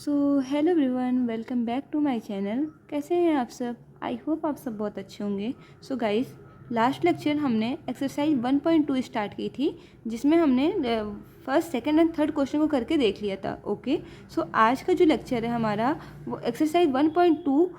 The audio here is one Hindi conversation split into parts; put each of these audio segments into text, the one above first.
So hello everyone, welcome back to my channel. कैसे हैं आप सब? आई होप आप सब बहुत अच्छे होंगे। सो गाइस, लास्ट लेक्चर हमने एक्सरसाइज 1.2 स्टार्ट की थी, जिसमें हमने first second and third question को करके देख लिया था। ओके, सो आज का जो लेक्चर है हमारा वो एक्सरसाइज 1.2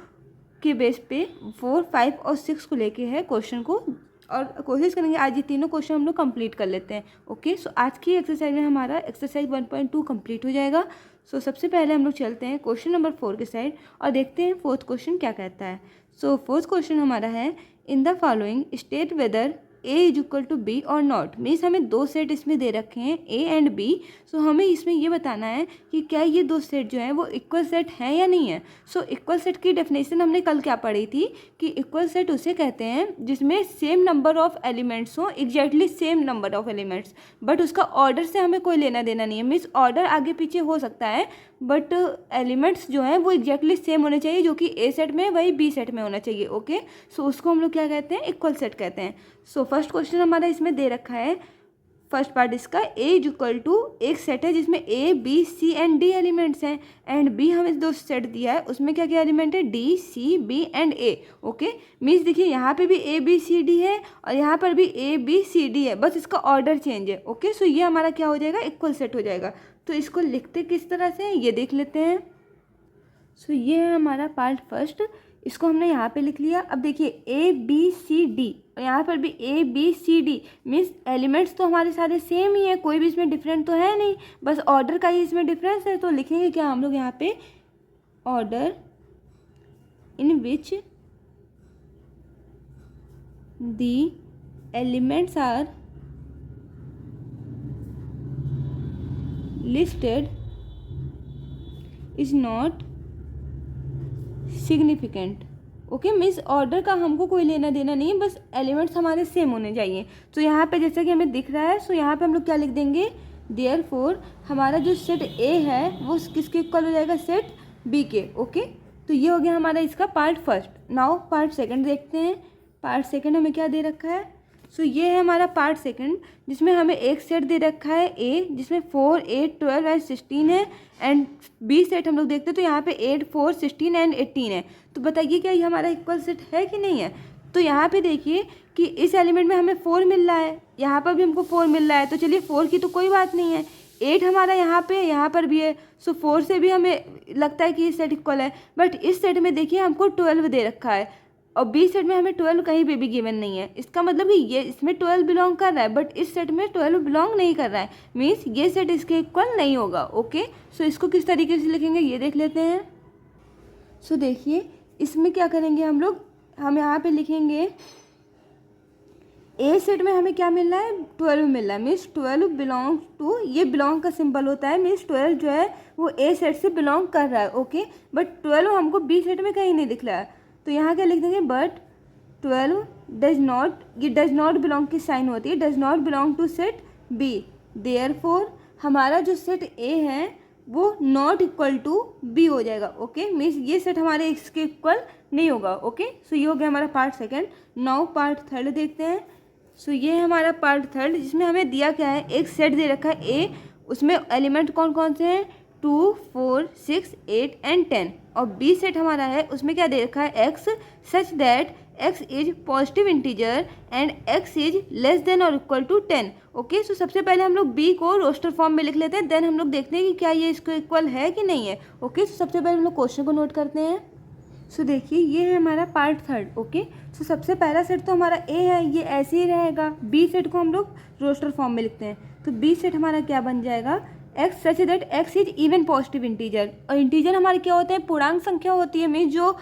के बेस पे 4, 5 और 6 को लेके है क्वेश्चन को, और कोशिश करेंगे आज ये तीनों क्वेश्चन हम लोग कंप्लीट कर लेते हैं। ओके, सो आज की एक्सरसाइज में हमारा एक्सरसाइज 1.2 कंप्लीट हो जाएगा। सो सबसे पहले हम लोग चलते हैं क्वेश्चन नंबर 4 के साइड और देखते हैं फोर्थ क्वेश्चन क्या कहता है। सो फोर्थ क्वेश्चन हमारा है, in the following state whether A is equal to B और नॉट। मीन्स हमें दो सेट इसमें दे रखे हैं ए एंड बी। सो हमें इसमें ये बताना है कि क्या ये दो सेट जो है वो इक्वल सेट हैं या नहीं है। सो इक्वल सेट की डेफिनेशन हमने कल क्या पढ़ी थी कि इक्वल सेट उसे कहते हैं जिसमें सेम नंबर ऑफ एलिमेंट्स हो, exactly same number of elements, but उसका ऑर्डर से हमें कोई लेना देना नहीं है। मीन्स ऑर्डर आगे पीछे हो सकता है बट एलिमेंट्स जो हैं वो एग्जैक्टली सेम होने चाहिए, जो कि ए सेट में वही बी सेट में होना चाहिए। ओके, सो उसको हम लोग क्या कहते हैं? इक्वल सेट कहते हैं। सो फर्स्ट क्वेश्चन हमारा इसमें दे रखा है, फर्स्ट पार्ट इसका ए इज इक्वल टू एक सेट है जिसमें A B C and D elements हैं, एंड बी हमें दो सेट दिया है उसमें क्या क्या एलिमेंट है? D C B and A. Okay, means देखिए यहाँ पे भी ए बी सी डी है और यहाँ पर भी ए बी सी डी है, बस इसका ऑर्डर चेंज है। ओके, सो ये हमारा क्या हो जाएगा? इक्वल सेट हो जाएगा। तो इसको लिखते किस तरह से हैं ये देख लेते हैं। सो ये है हमारा पार्ट फर्स्ट, इसको हमने यहाँ पे लिख लिया। अब देखिए ए बी सी डी, और यहाँ पर भी A B C D, means elements तो हमारे सारे सेम ही है, कोई भी इसमें डिफरेंट तो है नहीं, बस ऑर्डर का ही इसमें डिफरेंस है। तो लिखेंगे क्या हम लोग यहाँ पे? Order in which the elements are listed is not significant. Okay, means order का हमको कोई लेना देना नहीं है, बस एलिमेंट्स हमारे सेम होने चाहिए। तो यहाँ पे जैसा कि हमें दिख रहा है, सो यहाँ पे हम लोग क्या लिख देंगे? देयरफॉर हमारा जो सेट ए है वो किसके इक्वल हो जाएगा? सेट बी के। ओके, तो ये हो गया हमारा इसका part first. Now part second देखते हैं। पार्ट सेकंड हमें क्या दे रखा है? सो ये है हमारा पार्ट सेकंड, जिसमें हमें एक सेट दे रखा है ए, जिसमें 4, 8, 12 एंड 16 है, एंड बी सेट हम लोग देखते हैं तो यहाँ पे 8, 4, 16 एंड 18 है। तो बताइए क्या ये हमारा इक्वल सेट है कि नहीं है? तो यहाँ पे देखिए कि इस एलिमेंट में हमें 4 मिल रहा है, यहाँ पर भी हमको 4 मिल रहा है, तो चलिए 4 की तो कोई बात नहीं है। 8 हमारा यहाँ पर भी है, सो 4 से भी हमें लगता है कि ये सेट इक्वल है। बट इस सेट में देखिए हमको 12 दे रखा है और बी सेट में हमें 12 कहीं पे भी गिवन नहीं है। इसका मतलब कि ये इसमें 12 बिलोंग कर रहा है बट इस सेट में 12 बिलोंग नहीं कर रहा है, मीन्स ये सेट इसके इक्वल नहीं होगा। ओके, सो इसको किस तरीके से लिखेंगे ये देख लेते हैं। सो देखिए इसमें क्या करेंगे हम लोग, हम यहाँ पे लिखेंगे ए सेट में हमें क्या मिल रहा है? 12 मिल रहा है, मीन्स 12 बिलोंग टू, ये बिलोंग का सिंबल होता है, मीन्स 12 जो है वो ए सेट से बिलोंग कर रहा है। ओके, बट 12 हमको बी सेट में कहीं नहीं दिख रहा है, तो यहाँ क्या लिख देंगे? बट 12 डज नॉट, ये डज नॉट बिलोंग की साइन होती है, does not belong to set B. Therefore हमारा जो सेट ए है वो नॉट इक्वल टू बी हो जाएगा। ओके, मीन्स ये सेट हमारे इसके इक्वल नहीं होगा। ओके, सो ये हो गया हमारा part second. Now part third देखते हैं। सो ये है हमारा पार्ट थर्ड, जिसमें हमें दिया क्या है? एक सेट दे रखा है ए, उसमें एलिमेंट कौन कौन से हैं? 2, 4, 6, 8 एंड 10, और बी सेट हमारा है उसमें क्या दे रखा है? X, such that x is positive integer and x is less than और इक्वल टू 10। ओके, सो सबसे पहले हम लोग बी को रोस्टर फॉर्म में लिख लेते हैं, देन हम लोग देखते हैं कि क्या ये इसको इक्वल है कि नहीं है। ओके, सो सबसे पहले हम लोग क्वेश्चन को नोट करते हैं। सो देखिए ये है हमारा पार्ट थर्ड। ओके, सो सबसे पहला सेट तो हमारा ए है, ये ऐसे ही रहेगा। बी सेट को हम लोग रोस्टर फॉर्म में लिखते हैं, तो बी सेट हमारा क्या बन जाएगा? X such that x is even positive integer, और इंटीजर हमारे क्या होते हैं? पूर्णांक संख्या होती है, मीन्स जो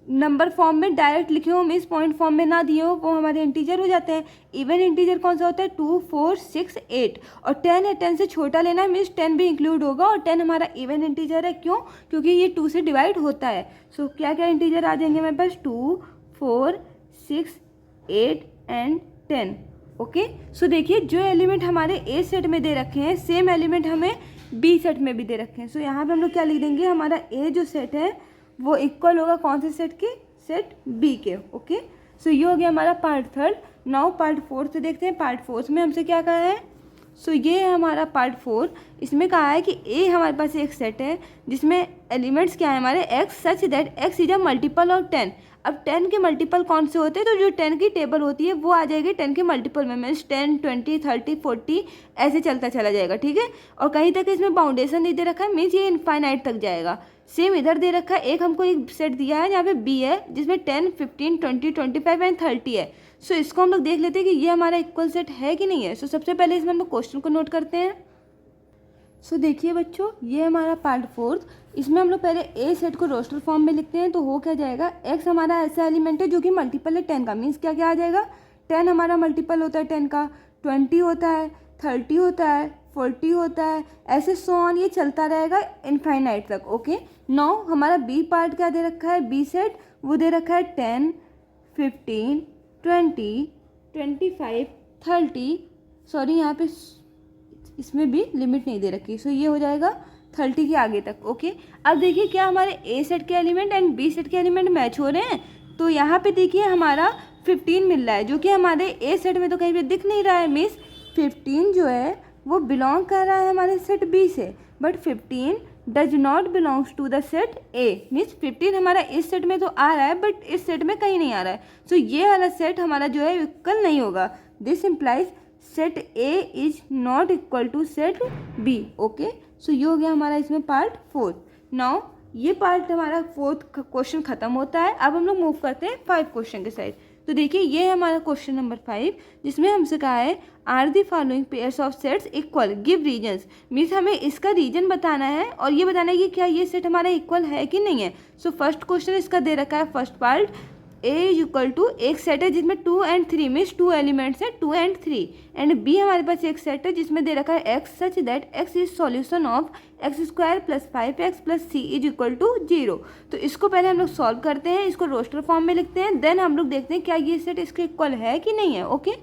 नंबर फॉर्म में डायरेक्ट लिखे हो, मीन्स पॉइंट फॉर्म में ना दिए हो, वो हमारे इंटीजर हो जाते हैं। इवन इंटीजर कौन सा होता है? 2, 4, 6, 8 और 10 है, 10 से छोटा लेना है, मीन्स 10 भी इंक्लूड होगा, और 10 हमारा इवन इंटीजर है। क्यों? क्योंकि ये 2 से डिवाइड होता है। सो क्या क्या इंटीजर आ जाएंगे हमारे पास? 2, 4, 6, 8 एंड 10। ओके, सो देखिए जो एलिमेंट हमारे ए सेट में दे रखे हैं सेम एलिमेंट हमें बी सेट में भी दे रखे हैं। सो यहाँ पे हम लोग क्या लिख देंगे? हमारा ए जो सेट है वो इक्वल होगा कौन से सेट के? सेट बी के। ओके, सो ये हो गया हमारा part third. Now part fourth देखते हैं। पार्ट फोर्थ में हमसे क्या कहा है? सो ये है हमारा पार्ट 4। इसमें कहा है कि ए हमारे पास एक सेट है जिसमें एलिमेंट्स क्या है हमारे x such that x is a multiple of 10। अब 10 के मल्टीपल कौन से होते हैं, तो जो 10 की टेबल होती है वो आ जाएगी 10 के मल्टीपल में, मीन्स 10, 20, 30, 40 ऐसे चलता चला जाएगा, ठीक है। और कहीं तक इसमें बाउंडेशन नहीं दे रखा है, मीन्स ये इनफाइनाइट तक जाएगा। सेम इधर दे रखा है, एक हमको एक सेट दिया है जहाँ पे बी है जिसमें 10, 15, 20, 25 एंड 30 है। सो इसको हम लोग देख लेते हैं कि ये हमारा इक्वल सेट है कि नहीं है। सो सबसे पहले इसमें हम लोग क्वेश्चन को नोट करते हैं। सो देखिए बच्चों, ये हमारा पार्ट 4। इसमें हम लोग पहले ए सेट को रोस्टर फॉर्म में लिखते हैं। तो हो क्या जाएगा, एक्स हमारा ऐसा एलिमेंट है जो कि मल्टीपल है 10 का, मीन्स क्या क्या आ जाएगा, 10 हमारा मल्टीपल होता है 10 का, 20 होता है, 30 होता है, 40 होता है, ऐसे सो ऑन ये चलता रहेगा इनफाइनाइट तक। ओके, नाउ हमारा बी पार्ट क्या दे रखा है, बी सेट वो दे रखा है 10, 15, 20, 25, 30, सॉरी यहाँ पे इसमें भी लिमिट नहीं दे रखी। सो ये हो जाएगा 30 के आगे तक। ओके, अब देखिए क्या हमारे ए सेट के एलिमेंट एंड बी सेट के एलिमेंट मैच हो रहे हैं। तो यहाँ पे देखिए हमारा 15 मिल रहा है जो कि हमारे ए सेट में तो कहीं पे दिख नहीं रहा है, मीन्स 15 जो है वो बिलोंग कर रहा है हमारे सेट बी से, but 15 does not belongs to the set A, means 15 हमारा इस सेट में तो आ रहा है बट इस सेट में कहीं नहीं आ रहा है। सो ये वाला सेट हमारा जो है इक्वल नहीं होगा। This implies set A is not equal to set B. Okay, so ये हो गया हमारा इसमें पार्ट 4। नाउ ये पार्ट हमारा 4th क्वेश्चन खत्म होता है। अब हम लोग मूव करते हैं 5 क्वेश्चन के साइड। तो देखिए ये है हमारा क्वेश्चन नंबर 5, जिसमें हमसे कहा है are the following pairs of sets equal, give reasons. Means हमें इसका रीजन बताना है और ये बताना है कि क्या ये सेट हमारा इक्वल है कि नहीं है। सो फर्स्ट क्वेश्चन इसका दे रखा है, first part A is equal to एक सेट है जिसमें 2 and 3 मीन्स 2 एलिमेंट्स है 2 and 3, एंड बी हमारे पास एक सेट है जिसमें दे रखा है x such that x is solution of x square plus 5x plus c is equal to 0। तो इसको पहले हम लोग सॉल्व करते हैं, इसको रोस्टर फॉर्म में लिखते हैं, देन हम लोग देखते हैं क्या ये सेट इसके इक्वल है कि नहीं है। ओके,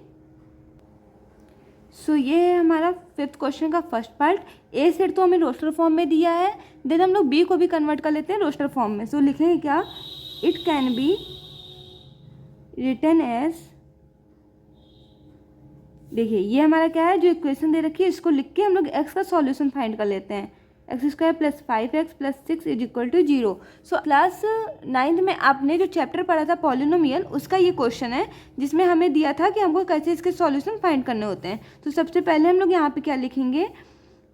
सो ये है हमारा 5th क्वेश्चन का फर्स्ट पार्ट। ए सेट तो हमें रोस्टर फॉर्म में दिया है, देन हम लोग बी को भी कन्वर्ट कर लेते हैं रोस्टर फॉर्म में। सो लिखेंगे क्या, it can be written as, देखिए ये हमारा क्या है, जो इक्वेशन दे रखी है इसको लिख के हम लोग एक्स का सॉल्यूशन फाइंड कर लेते हैं। X square plus 5x plus 6 is equal to 0। So class 9th में आपने जो चैप्टर पढ़ा था पॉलिनोमियल, उसका ये क्वेश्चन है जिसमें हमें दिया था कि हमको कैसे इसके सॉल्यूशन फाइंड करने होते हैं। तो सबसे पहले हम लोग यहाँ पे क्या लिखेंगे,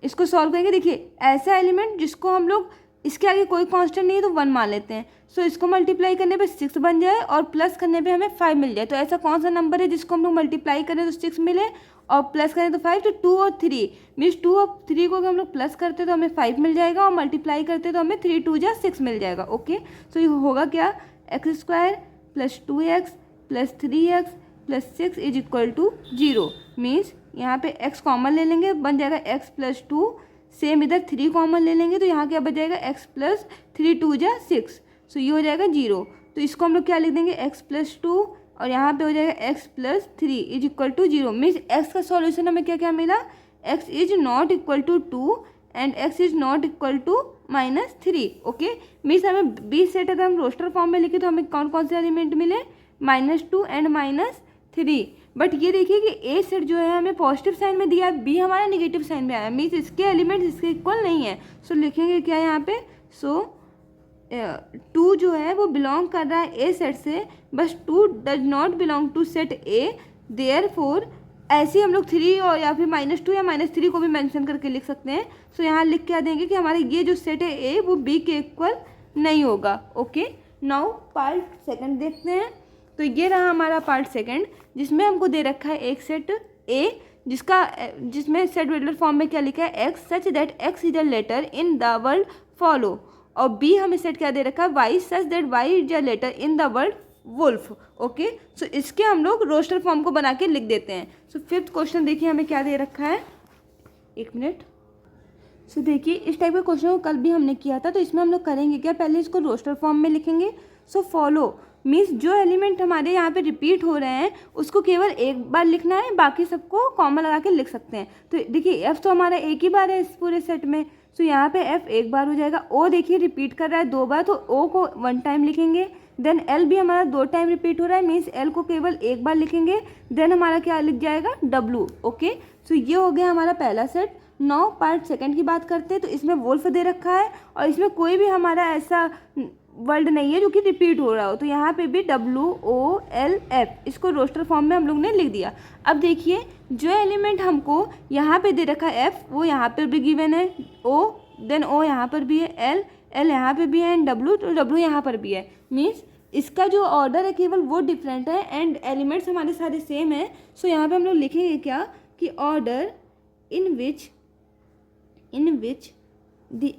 इसको सॉल्व करेंगे। देखिए ऐसा एलिमेंट जिसको हम लोग इसके आगे कोई कांस्टेंट नहीं है तो 1 मान लेते हैं। सो इसको मल्टीप्लाई करने पे 6 बन जाए और प्लस करने पे हमें 5 मिल जाए। तो ऐसा कौन सा नंबर है जिसको हम लोग मल्टीप्लाई करें तो 6 मिले और प्लस करें तो 5, तो 2 और 3 मीन्स 2 और 3 को अगर हम लोग प्लस करते तो हमें 5 मिल जाएगा और मल्टीप्लाई करते तो हमें 3 2 जा 6 मिल जाएगा। ओके, सो ये होगा क्या, x square plus 2x plus 3x plus 6 is equal to 0। Means यहाँ पे x कॉमन ले लेंगे, बन जाएगा x प्लस 2, सेम इधर 3 कॉमन ले लेंगे तो यहाँ क्या बच जाएगा, x प्लस 3 2 जा 6। सो ये हो जाएगा 0। तो इसको हम लोग क्या लिख देंगे, x प्लस 2 और यहाँ पे हो जाएगा x plus 3 is equal to 0। Means x का सॉल्यूशन हमें क्या क्या मिला, x is not equal to 2 and x is not equal to -3। Okay, means हमें बी सेट अगर हम रोस्टर फॉर्म में लिखे तो हमें कौन कौन से एलिमेंट मिले, -2 एंड -3। बट ये देखिए कि ए सेट जो है हमें पॉजिटिव साइन में दिया है, बी हमारा नेगेटिव साइन में आया, मीन्स इसके एलिमेंट्स इसके इक्वल नहीं है। सो लिखेंगे क्या यहाँ पे, सो 2 जो है वो बिलोंग कर रहा है ए सेट से, बस 2 does not belong to set A, therefore ऐसे हम लोग 3 और या फिर -2 या -3 को भी मेंशन करके लिख सकते हैं। सो यहाँ लिख क्या देंगे कि हमारे ये जो सेट है ए वो बी के इक्वल नहीं होगा। ओके, नाउ पार्ट 2 देखते हैं। तो ये रहा हमारा पार्ट 2 जिसमें हमको दे रखा है एक सेट ए जिसमें सेट वेक्टर फॉर्म में क्या लिखा है, x such that x is a letter in the word follow, और बी हमें सेट क्या दे रखा है, Y such that Y is a letter in the word wolf. Okay, so इसके हम लोग रोस्टर फॉर्म को बना के लिख देते हैं। सो 5th क्वेश्चन देखिए हमें क्या दे रखा है, 1 मिनट। सो देखिए इस टाइप के क्वेश्चन को कल भी हमने किया था, तो इसमें हम लोग करेंगे क्या, पहले इसको रोस्टर फॉर्म में लिखेंगे। सो फॉलो मीन्स जो एलिमेंट हमारे यहाँ पे रिपीट हो रहे हैं उसको केवल एक बार लिखना है, बाकी सबको कॉमन लगा के लिख सकते हैं। तो देखिए एफ तो हमारा एक ही बार है इस पूरे सेट में, तो यहाँ पे एफ एक बार हो जाएगा। ओ देखिए रिपीट कर रहा है 2 बार, तो ओ को 1 टाइम लिखेंगे। देन एल भी हमारा 2 टाइम रिपीट हो रहा है, मीन्स एल को केवल एक बार लिखेंगे, देन हमारा क्या लिख जाएगा डब्लू। ओके, सो ये हो गया हमारा पहला सेट। नाउ पार्ट सेकंड की बात करते हैं, तो इसमें वुल्फ दे रखा है और इसमें कोई भी हमारा ऐसा वर्ड नहीं है जो कि रिपीट हो रहा हो, तो यहाँ पे भी WOLF इसको रोस्टर फॉर्म में हम लोग ने लिख दिया। अब देखिए जो एलिमेंट हमको यहाँ पे दे रखा है F, वो यहाँ पर भी गिवन है, O देन O यहाँ पर भी है, L यहाँ पे भी है, एंड W तो W यहाँ पर भी है। मीन्स इसका जो ऑर्डर है केवल वो डिफरेंट है एंड एलिमेंट्स हमारे सारे सेम है। सो यहाँ पे हम लोग लिखेंगे क्या कि order in which the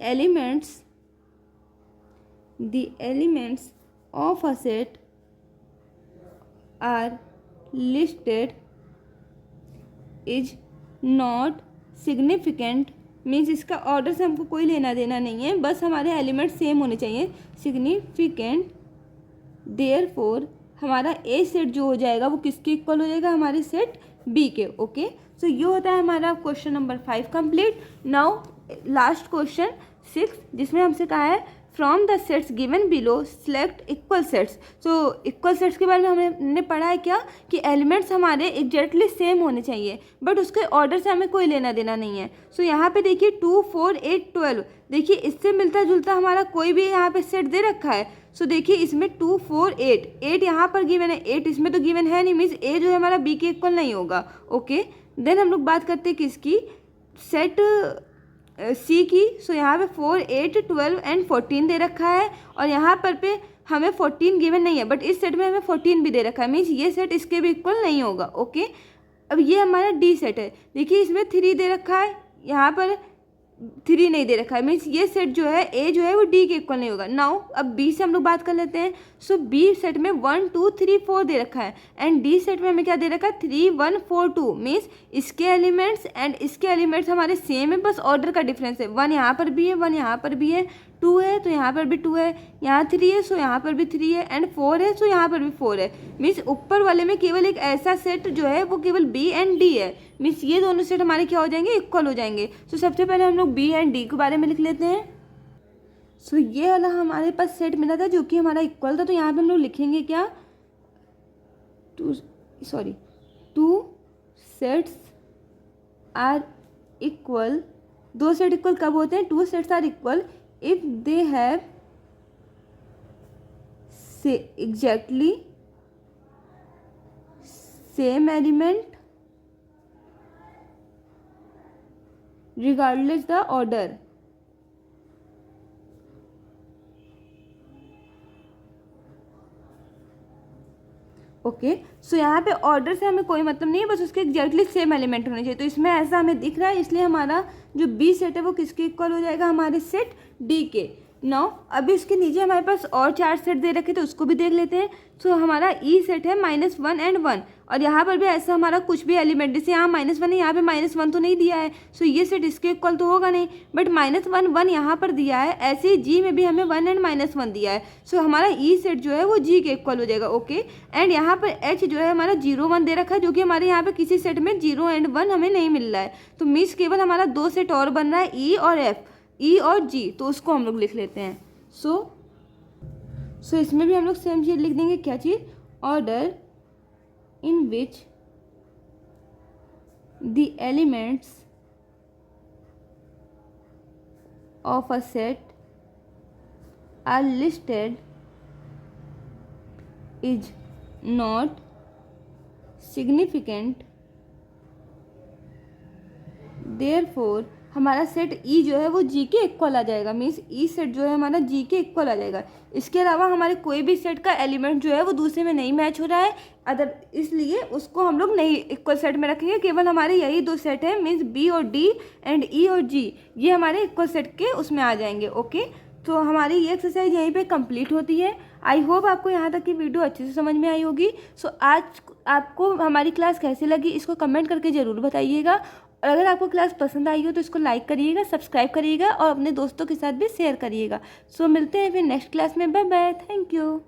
elements of a set are listed is not significant, means इसका ऑर्डर से हमको कोई लेना देना नहीं है, बस हमारे एलिमेंट सेम होने चाहिए। सिग्निफिकेंट देयरफॉर हमारा ए सेट जो हो जाएगा वो किसके इक्वल हो जाएगा, हमारे सेट बी के। ओके, सो ये होता है हमारा question number 5 complete. Now last question 6, जिसमें हमसे कहा है from the sets given below select equal sets. So equal sets के बारे में हमने पढ़ा है क्या कि एलिमेंट्स हमारे एग्जैक्टली सेम होने चाहिए, बट उसके ऑर्डर से हमें कोई लेना देना नहीं है। सो यहाँ पे देखिए 2, 4, 8, 12, देखिए इससे मिलता जुलता हमारा कोई भी यहाँ पे सेट दे रखा है। सो देखिए इसमें 2, 4, 8 यहाँ पर गिवन है, 8 इसमें तो गिवन है नहीं, मीन्स ए जो है हमारा बी के इक्वल नहीं होगा। ओके, देन हम लोग बात करते हैं किसकी, सेट सी की। सो यहाँ पे 4, 8, 12 एंड 14 दे रखा है और यहाँ पर पे हमें 14 गिवन नहीं है, बट इस सेट में हमें 14 भी दे रखा है, मीन्स ये सेट इसके भी इक्वल नहीं होगा। ओके, अब ये हमारा डी सेट है, देखिए इसमें 3 दे रखा है, यहाँ पर 3 नहीं दे रखा है, मीन्स ये सेट जो है ए जो है वो डी के इक्वल नहीं होगा। नाउ अब बी से हम लोग बात कर लेते हैं। सो बी सेट में 1, 2, 3, 4 दे रखा है एंड डी सेट में हमें क्या दे रखा है 3, 1, 4, 2, मीन्स इसके एलिमेंट्स एंड इसके एलिमेंट्स हमारे सेम है, बस ऑर्डर का डिफरेंस है। 1 यहाँ पर भी है, 1 यहाँ पर भी है, 2 है तो यहाँ पर भी 2 है, यहाँ 3 है सो यहाँ पर भी 3 है, एंड 4 है सो यहाँ पर भी 4 है। मीन्स ऊपर वाले में केवल एक ऐसा सेट जो है वो केवल बी एंड डी है, मीन्स ये दोनों सेट हमारे क्या हो जाएंगे, इक्वल हो जाएंगे। सो सबसे पहले हम लोग बी एंड डी के बारे में लिख लेते हैं। सो ये वाला हमारे पास सेट मिला था जो कि हमारा इक्वल था, तो यहाँ पे हम लोग लिखेंगे क्या, 2 sets are equal. 2 set equal कब होते हैं, 2 sets are equal if they have exactly same element regardless the order। Okay, so यहाँ पे ऑर्डर से हमें कोई मतलब नहीं है, बस उसके एग्जैक्टली सेम एलिमेंट होने चाहिए। तो इसमें ऐसा हमें दिख रहा है, इसलिए हमारा जो बी सेट है वो किसके इक्वल हो जाएगा, हमारे सेट डी के। नाउ अभी उसके नीचे हमारे पास और 4 सेट दे रखे तो उसको भी देख लेते हैं। सो हमारा ई सेट है -1 एंड 1 और यहाँ पर भी ऐसा हमारा कुछ भी एलिमेंट, जैसे यहाँ -1 है यहाँ पे -1 तो नहीं दिया है, सो ये सेट इसके इक्वल तो होगा नहीं, बट -1, 1 यहाँ पर दिया है, ऐसे ही जी में भी हमें 1 एंड -1 दिया है। सो हमारा ई सेट जो है वो जी के इक्वल हो जाएगा। ओके, एंड यहाँ पर एच जो है हमारा 0, 1 दे रखा है, जो कि हमारे यहाँ पे किसी सेट में 0 एंड 1 हमें नहीं मिल रहा है, तो मीन्स केवल हमारा 2 सेट और बन रहा है, ई और एफ, ई और जी, तो उसको हम लोग लिख लेते हैं। सो इसमें भी हम लोग सेम चीज़ लिख देंगे, क्या चीज़, order in which the elements of a set are listed is not significant therefore हमारा सेट ई जो है वो जी के इक्वल आ जाएगा, मीन्स ई सेट जो है हमारा जी के इक्वल आ जाएगा। इसके अलावा हमारे कोई भी सेट का एलिमेंट जो है वो दूसरे में नहीं मैच हो रहा है, इसलिए उसको हम लोग नहीं इक्वल सेट में रखेंगे, केवल हमारे यही 2 सेट है, मीन्स बी और डी एंड ई और जी, ये हमारे इक्वल सेट के उसमें आ जाएंगे। ओके, तो हमारी ये एक्सरसाइज यहीं पे कंप्लीट होती है। आई होप आपको यहाँ तक की वीडियो अच्छे से समझ में आई होगी। सो आज आपको हमारी क्लास कैसे लगी इसको कमेंट करके ज़रूर बताइएगा, और अगर आपको क्लास पसंद आई हो तो इसको लाइक करिएगा, सब्सक्राइब करिएगा और अपने दोस्तों के साथ भी शेयर करिएगा। सो मिलते हैं फिर नेक्स्ट क्लास में, बाय बाय, थैंक यू।